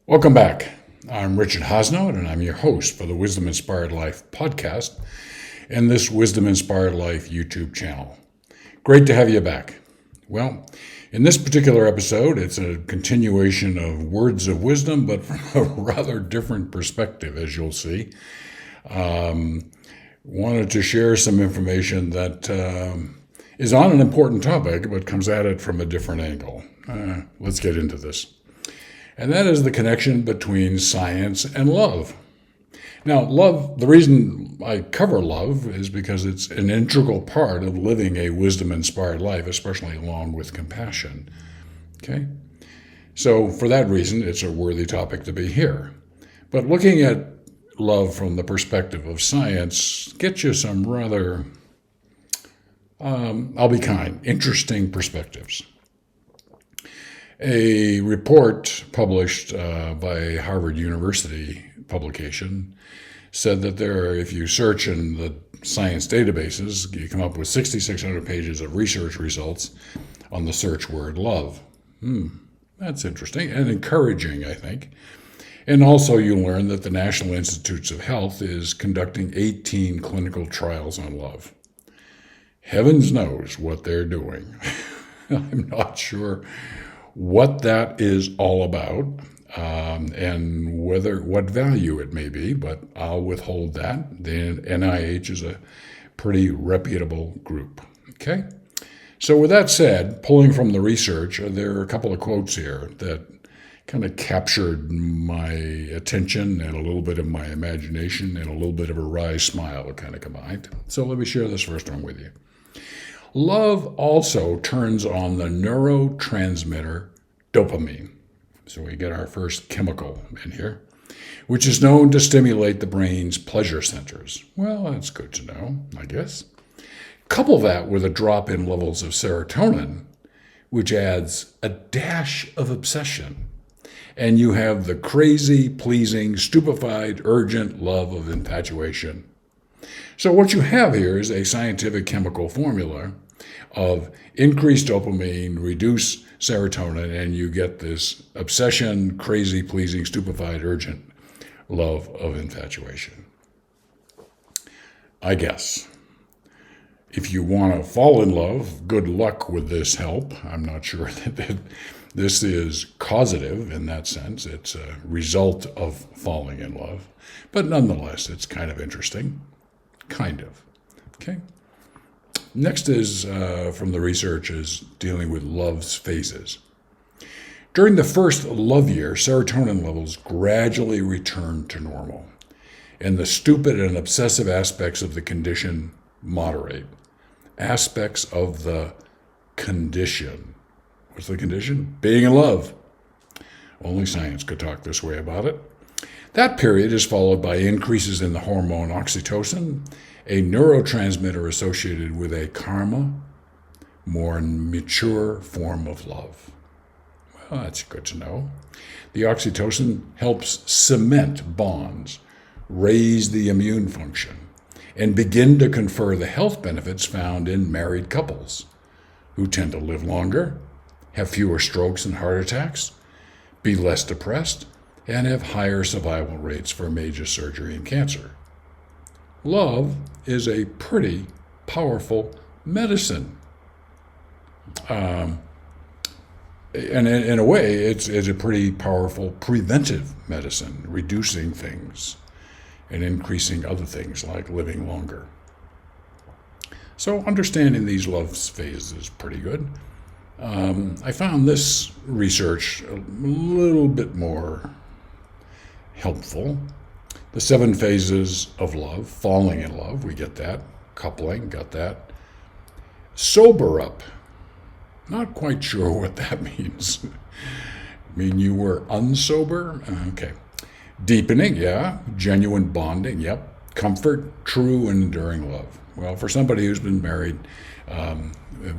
Welcome back. I'm Richard Hosnod, and I'm your host for the Wisdom Inspired Life podcast and this Wisdom Inspired Life YouTube channel. Great to have you back. Well, in this particular episode, it's a continuation of words of wisdom, but from a rather different perspective, as you'll see. Wanted to share some information that is on an important topic, but comes at it from a different angle. Let's get into this. And that is the connection between science and love. Now, love, the reason I cover love is because it's an integral part of living a wisdom-inspired life, especially along with compassion. Okay? So for that reason, it's a worthy topic to be here. But looking at love from the perspective of science gets you some rather, I'll be kind, interesting perspectives. A report published by Harvard University publication said that if you search in the science databases, you come up with 6,600 pages of research results on the search word love. That's interesting and encouraging, I think. And also you learn that the National Institutes of Health is conducting 18 clinical trials on love. Heavens knows what they're doing. I'm not sure what that is all about, and what value it may be, but I'll withhold that. The NIH is a pretty reputable group. Okay? So with that said, pulling from the research, there are a couple of quotes here that kind of captured my attention and a little bit of my imagination and a little bit of a wry smile kind of combined. So let me share this first one with you. Love also turns on the neurotransmitter dopamine. So we get our first chemical in here, which is known to stimulate the brain's pleasure centers. Well, that's good to know, I guess. Couple that with a drop in levels of serotonin, which adds a dash of obsession, and you have the crazy, pleasing, stupefied, urgent love of infatuation. So what you have here is a scientific chemical formula of increased dopamine, reduce serotonin, and you get this obsession, crazy, pleasing, stupefied, urgent love of infatuation. I guess. If you want to fall in love, good luck with this help. I'm not sure that this is causative in that sense. It's a result of falling in love. But nonetheless, it's kind of interesting. Kind of. Okay? Next is from the research is dealing with love's phases. During the first love year, serotonin levels gradually return to normal, and the stupid and obsessive aspects of the condition moderate. Aspects of the condition. What's the condition? Being in love. Only science could talk this way about it. That period is followed by increases in the hormone oxytocin, a neurotransmitter associated with a calmer, more mature form of love. Well, that's good to know. The oxytocin helps cement bonds, raise the immune function, and begin to confer the health benefits found in married couples, who tend to live longer, have fewer strokes and heart attacks, be less depressed, and have higher survival rates for major surgery and cancer. Love is a pretty powerful medicine. And in a way, it's a pretty powerful preventive medicine, reducing things and increasing other things like living longer. So understanding these love phases is pretty good. I found this research a little bit more helpful. The 7 phases of love, falling in love, we get that. Coupling, got that. Sober up. Not quite sure what that means. Mean you were unsober? Okay. Deepening, yeah. Genuine bonding, yep. Comfort, true and enduring love. Well, for somebody who's been married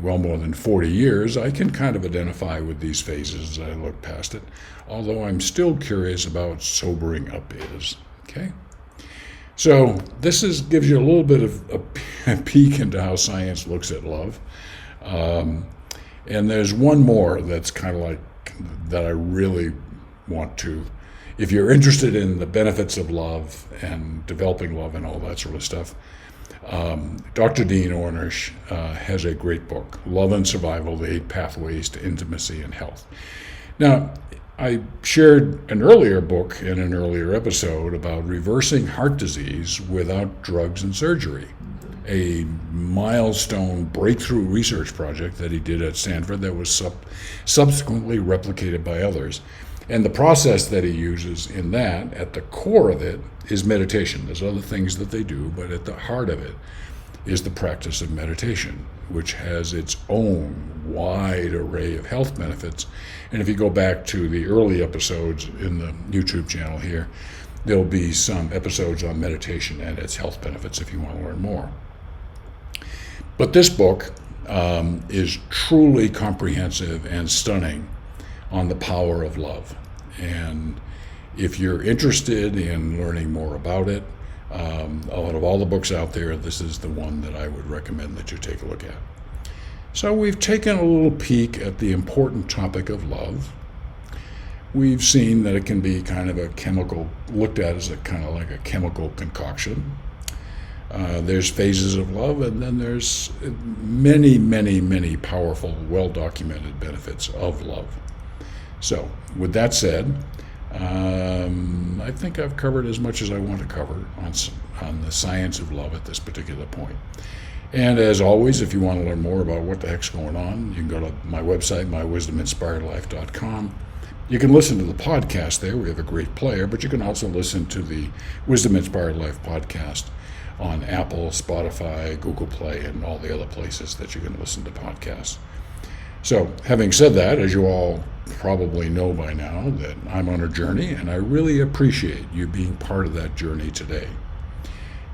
well more than 40 years, I can kind of identify with these phases as I look past it, although I'm still curious about what sobering up is. Okay? So this gives you a little bit of a peek into how science looks at love. And there's one more that's kind of like, that I really want to, if you're interested in the benefits of love and developing love and all that sort of stuff, Dr. Dean Ornish has a great book, Love and Survival, the 8 Pathways to Intimacy and Health. Now, I shared an earlier book in an earlier episode about reversing heart disease without drugs and surgery, a milestone breakthrough research project that he did at Stanford that was subsequently replicated by others. And the process that he uses in that, at the core of it, is meditation. There's other things that they do, but at the heart of it is the practice of meditation, which has its own wide array of health benefits. And if you go back to the early episodes in the YouTube channel here, there'll be some episodes on meditation and its health benefits if you want to learn more. But this book is truly comprehensive and stunning on the power of love. And if you're interested in learning more about it, out of all the books out there, this is the one that I would recommend that you take a look at. So we've taken a little peek at the important topic of love. We've seen that it can be kind of a chemical, looked at as a kind of like a chemical concoction. There's phases of love, and then there's many, many, many powerful, well-documented benefits of love. So, with that said, I think I've covered as much as I want to cover on the science of love at this particular point. And as always, if you want to learn more about what the heck's going on, you can go to my website, mywisdominspiredlife.com. You can listen to the podcast there. We have a great player, but you can also listen to the Wisdom Inspired Life podcast on Apple, Spotify, Google Play, and all the other places that you can listen to podcasts. So, having said that, as you all probably know by now, that I'm on a journey, and I really appreciate you being part of that journey today.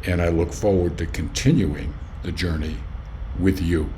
And I look forward to continuing the journey with you.